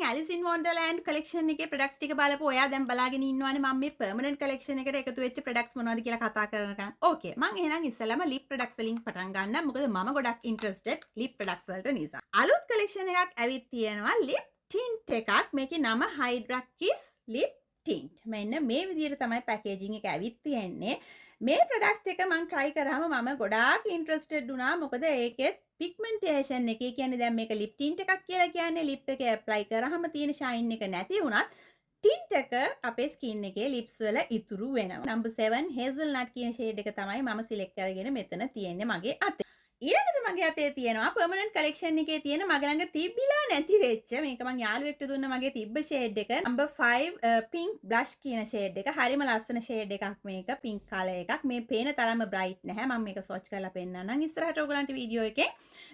Alice in Wonderland collection එකේ products ටික බලපුවා. ඔයා දැන් බලාගෙන ඉන්නවනේ මම මේ permanent collection එකට එකතු වෙච්ච products මොනවද කියලා කතා කරනකම්. Okay. මම එහෙනම් ඉස්සෙල්ලාම lip products වලින් පටන් ගන්නම්. මොකද මම ගොඩක් interested lip products වලට නිසා. අලුත් collection එකක් ඇවිත් තියෙනවා lip tint එකක්. මේකේ නම Hydra Kiss lip tint. මෙන්න මේ විදිහට තමයි packaging එක ඇවිත් තියෙන්නේ. මේ product එක මම try කරාම මම ගොඩාක් interested වුණා. මොකද ඒකෙත් pigmentation එකේ කියන්නේ දැන් මේක lip tint එකක් කියලා කියන්නේ lip එකේ apply කරාම තියෙන shine එක නැති වුණත් tint එක අපේ skin එකේ lips වල ඉතුරු වෙනවා. number 7 hazelnut කියන shade එක තමයි මම select කරගෙන මෙතන තියෙන්නේ මගේ අතේ. ඊළඟට මගේ අතේ තියෙනවා permanent collection එකේ තියෙන මගේ ළඟ තිබිලා නැති වෙච්ච මේක මම යාළුවෙක්ට දුන්න මගේ තිබ්බ shade එක number 5 pink blush කියන shade එක. හරිම ලස්සන shade එකක් මේක pink color එකක්. මේ පේන තරම්ම bright නැහැ. මම මේක swatch කරලා පෙන්නන්නම් ඉස්සරහට ඔයගලන්ට වීඩියෝ එකේ.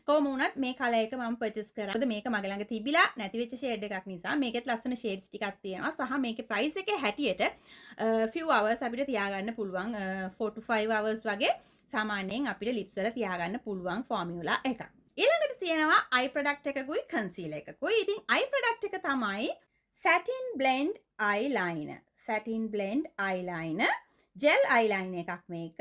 කොහොම වුණත් මේ color එක මම purchase කරා. මොකද මේක මගේ ළඟ තිබිලා නැති වෙච්ච shade එකක් නිසා මේකෙත් ලස්සන shades ටිකක් තියෙනවා. සහ මේකේ price එකේ හැටියට few hours අපිට තියාගන්න පුළුවන් 4 to 5 hours වගේ සාමාන්‍යයෙන් අපිට lips වල තියාගන්න පුළුවන් ෆෝමියුලා එකක්. ඊළඟට තියෙනවා eye product එකකුයි concealer එකකුයි. ඉතින් eye product එක තමයි satin blend eyeliner. satin blend eyeliner gel eyeliner එකක් මේක.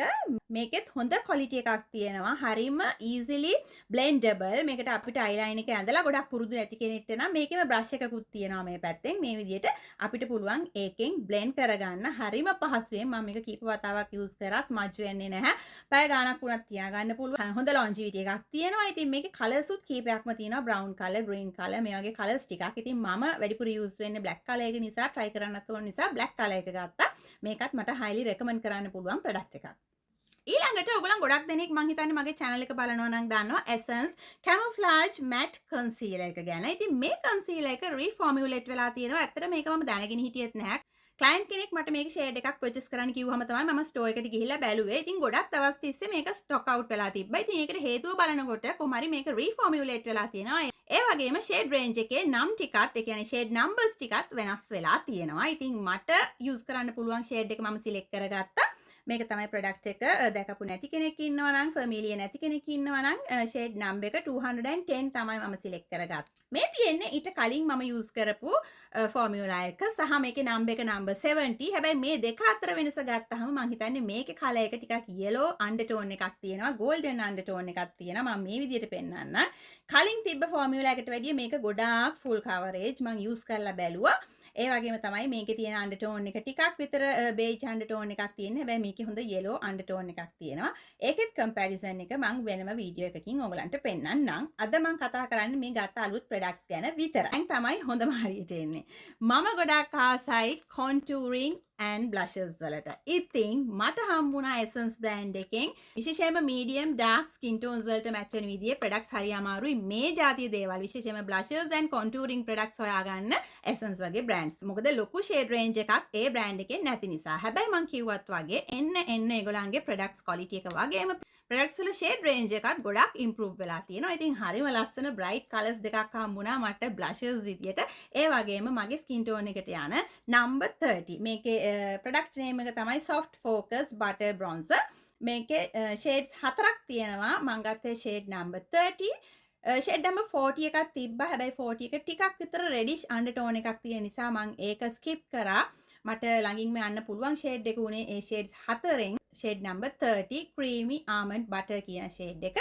මේකෙත් හොඳ quality එකක් තියෙනවා. හරිම easily blendable. මේකට අපිට eyeliner එක ඇඳලා ගොඩක් පුරුදු නැති කෙනෙක්ට නම් මේකෙම brush එකකුත් තියෙනවා මේ පැත්තෙන්. මේ විදිහට අපිට පුළුවන් ඒකෙන් blend කරගන්න හරිම පහසුවෙන්. මම මේක කීප වතාවක් use කරා. smudge වෙන්නේ නැහැ. පැය ගාණක් වුණත් තියාගන්න පුළුවන්. හොඳ longevity එකක් තියෙනවා. ඉතින් මේකේ colours උත් කීපයක්ම තියෙනවා. brown color, green color මේ වගේ colours ටිකක්. ඉතින් මම වැඩිපුර use වෙන්නේ black color එක නිසා try කරන්නත් ඕන නිසා black color එක ගත්තා. මේකත් මට highly recommend කරන්න පුළුවන් product එකක්. ඊළඟට ඔයගොල්ලන් ගොඩක් දෙනෙක් මං හිතන්නේ මගේ channel එක බලනවා නම් දන්නවා Essence Camouflage Matte Concealer එක ගැන. ඉතින් මේ concealer එක reformulate වෙලා තියෙනවා. ඇත්තට මේක මම දැනගෙන හිටියෙත් නැහැ. client කෙනෙක් මට මේක shade එකක් purchase කරන්න කිව්වම තමයි මම store එකට ගිහිල්ලා බැලුවේ. ඉතින් ගොඩක් දවස් තිස්සේ මේක stock out වෙලා තිබ්බා. ඉතින් ඒකට හේතුව බලනකොට කොහොම හරි මේක reformulate වෙලා තියෙනවා. ඒ වගේම shade range එකේ නම් ටිකත් ඒ කියන්නේ shade numbers ටිකත් වෙනස් වෙලා තියෙනවා. ඉතින් මට use කරන්න පුළුවන් shade එක මම select කරගත්තා. මේක තමයි product එක. දැකපු නැති කෙනෙක් ඉන්නවා නම් familiar නැති කෙනෙක් ඉන්නවා නම් shade number එක 210 තමයි මම select කරගත්තේ. මේ තියෙන්නේ ඊට කලින් මම use කරපු formula එක සහ මේකේ number එක number 70. හැබැයි මේ දෙක අතර වෙනස ගත්තහම මම හිතන්නේ මේකේ color එක ටිකක් yellow undertone එකක් තියෙනවා, golden undertone එකක් තියෙනවා. මම මේ විදිහට පෙන්නන්න. කලින් තිබ්බ formula එකට වැඩිය මේක ගොඩාක් full coverage මම use කරලා බැලුවා. ඒ වගේම තමයි මේකේ තියෙන undertone එක ටිකක් විතර beige undertone එකක් තියෙනවා. හැබැයි මේකේ හොඳ yellow undertone එකක් තියෙනවා. ඒකෙත් comparison එක මම වෙනම වීඩියෝ එකකින් ඔයගලන්ට පෙන්නන්නම්. අද මම කතා කරන්නේ මේ ගත්ත අලුත් products ගැන විතරයි. දැන් තමයි හොඳම හරියට එන්නේ. මම ගොඩක් ආසයි contouring and blushes වලට. ඉතින් මට හම්බුණා Essence brand එකෙන් විශේෂයෙන්ම medium dark skin tones වලට match වෙන විදිහේ products හරි අමාරුයි. මේ જાතිය දේවල් විශේෂයෙන්ම blushes and contouring products හොයාගන්න Essence වගේ brands. මොකද ලොකු shade range එකක් ඒ brand එකේ නැති නිසා. හැබැයි මම කිව්වත් වගේ එන්න ඒගොල්ලන්ගේ products quality එක වගේම products වල shade range එකත් ගොඩක් improve වෙලා තියෙනවා. ඉතින් හරිම ලස්සන bright colors දෙකක් හම්බුණා මට blushes විදියට. ඒ වගේම මගේ skin tone එකට යන number 30. මේකේ product name එක තමයි soft focus butter bronzer. මේකේ shades 4ක් තියෙනවා. මම ගත්තේ shade number 30. shade number 40 එකක් තිබ්බා. හැබැයි 40 එක ටිකක් විතර reddish undertone එකක් තියෙන නිසා මම ඒක skip කරා. මට ළඟින්ම යන්න පුළුවන් shade එක උනේ ඒ shades 4ෙන් shade number 30 creamy almond butter කියන shade එක.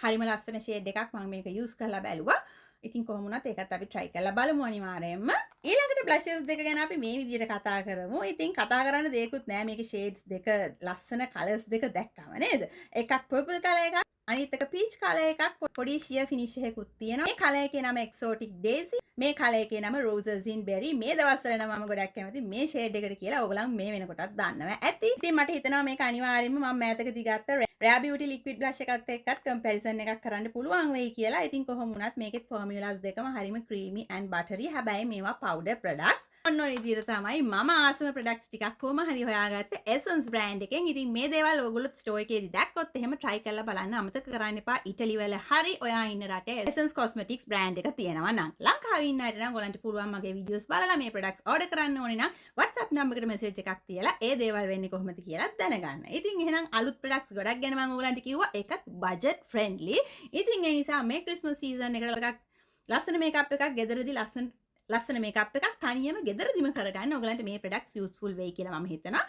හරිම ලස්සන shade එකක්. මම මේක use කරලා බැලුවා. ඉතින් කොහොම වුණත් ඒකත් අපි try කරලා බලමු අනිවාර්යයෙන්ම. ඊළඟට blushes දෙක ගැන අපි මේ විදිහට කතා කරමු. ඉතින් කතා කරන්න දෙයක්වත් නැහැ. මේකේ shades දෙක ලස්සන colors දෙක දැක්කම නේද? එකක් purple color එකක් අනිත් එක peach color එකක් පොඩි sheer finish එකකුත් තියෙනවා. මේ color එකේ නම exotic daisy. මේ color එකේ නම roses in berry. මේ දවස්වල නම් මම ගොඩක් කැමති මේ shade එකට කියලා. ඕගොල්ලන් මේ වෙනකොටත් දන්නවා ඇති. ඉතින් මට හිතෙනවා මේක අනිවාර්යයෙන්ම මම මෑතකදී ගත්ත Rare Beauty liquid blush එකත් එක්කත් comparison එකක් කරන්න පුළුවන් වෙයි කියලා. ඉතින් කොහොම වුණත් මේකේ formulas දෙකම හරිම creamy and buttery. හැබැයි මේවා powder products. ඔන්න ඔය විදිහට තමයි මම ආසම products ටිකක් කොහම හරි හොයාගත්තේ Essence brand එකෙන්. ඉතින් මේ දේවල් ඔයගොල්ලෝ store එකේදී දැක්කොත් එහෙම try කරලා බලන්න අමතක කරන්න එපා. ඉටලි වල හරි ඔයා ඉන්න රටේ Essence Cosmetics brand එක තියෙනවා නම්. ලංකාවේ ඉන්න අයට නම් ඔයගලන්ට පුළුවන් මගේ videos බලලා මේ products order කරන්න ඕනේ නම් WhatsApp number එකට message එකක් තියලා ඒ දේවල් වෙන්නේ කොහොමද කියලා දැනගන්න. ඉතින් එහෙනම් අලුත් products ගොඩක් ගැන මම ඔයගලන්ට කිව්වා. ඒකත් budget friendly. ඉතින් ඒ නිසා මේ Christmas season එකට ලස්සන makeup එකක් ගෙදරදී ලස්සන ලස්සන මේකප් එකක් තනියම ගෙදරදිම කරගන්න ඔයගලන්ට මේ ප්‍රොඩක්ට්ස් යූස්ෆුල් වෙයි කියලා මම හිතනවා.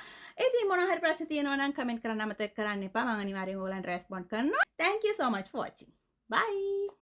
ඉතින් මොනවා හරි ප්‍රශ්න තියෙනවා නම් කමෙන්ට් කරන්න අමතක කරන්න එපා. මම අනිවාර්යෙන් ඔයගලන්ට රෙස්පොන්ඩ් කරනවා. Thank you so much for watching. Bye.